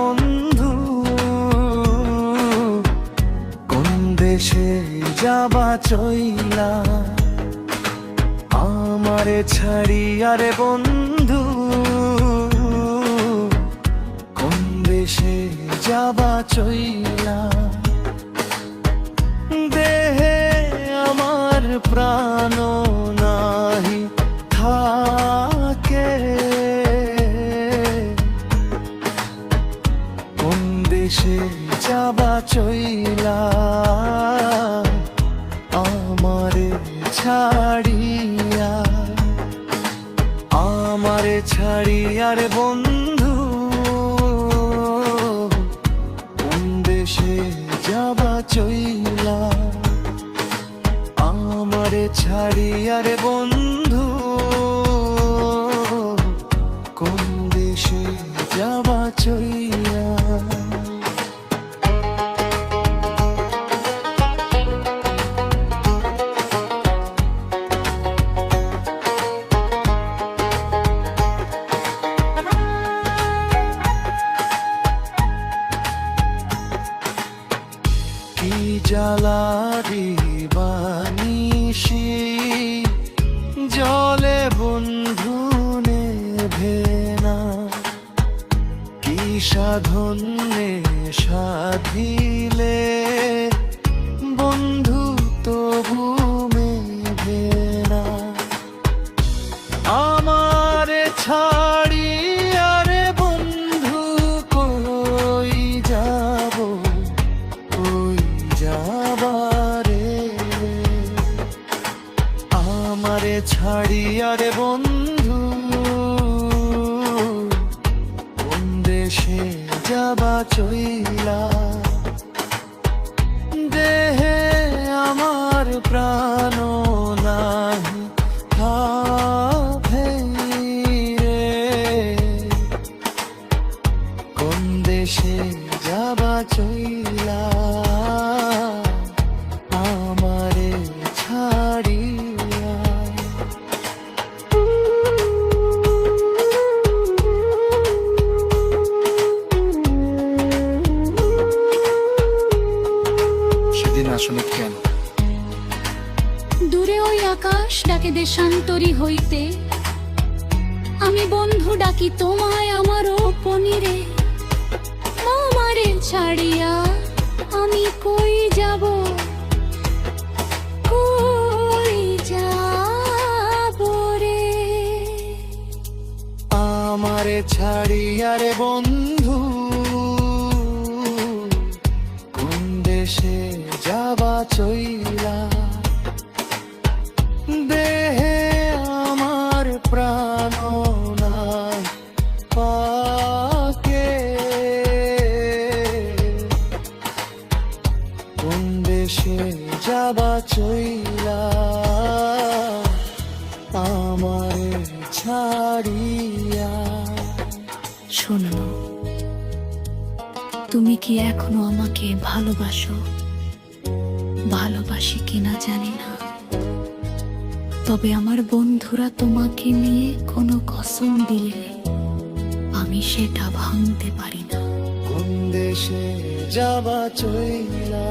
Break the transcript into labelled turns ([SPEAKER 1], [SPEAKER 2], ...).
[SPEAKER 1] বন্ধু, কোন দেশে যাবা চইলা আমারে ছাড়িয়া রে বন্ধু, কোন দেশে যাবা চইলা। দেহে আমার প্রাণ নাহি থাকে, কোন দেশে যাবা চইলা আমারে ছাড়িয়া, আমারে ছাড়িয়া রে বন্ধু, কোন দেশে যাবা চইলা আমারে ছাড়িয়া রে বন্ধু, কোন দেশে যাবা চইলা। কি জ্বালা দিবানিশি জলে বন্ধু নেভে না, কি সাধনে সাধিলে বন্ধু তবু মেঘে না। আমারে ছাড়িয়া রে বন্ধু কই যাব, কই যাবারে, আমারে ছাড়িয়া রে বন্ধু, কোন দেশে যাবা চইলা। দেহে আমার প্রাণ নাহি থাকে রে, কোন দেশে যাবা চইলা আমারে ছাড়িয়া। সেদিন আসলে কেন
[SPEAKER 2] দূরে ওই আকাশ ডাকে দেশান্তরী হইতে, আমি বন্ধু ডাকি তোমায় আমারও পনিরে। আমারে ছাড়িয়া আমি কই যাব, কই যাব রে।
[SPEAKER 1] আমারে ছাড়িয়া রে বন্ধু, কোন দেশে যাবা চইলা। দেহে আমার প্রাণ নাই পাকে, কোন দেশে যাবা চইলা আমারে ছাড়িয়া।
[SPEAKER 2] শোনো, তুমি কি এখনো আমাকে ভালোবাসো? ভালোবাসি কিনা জানি না, তবে আমার বন্ধুরা তোমাকে নিয়ে কোনো কসম দিলে আমি সেটা ভাঙতে পারি না।
[SPEAKER 1] কোন দেশে যাবা চইলা।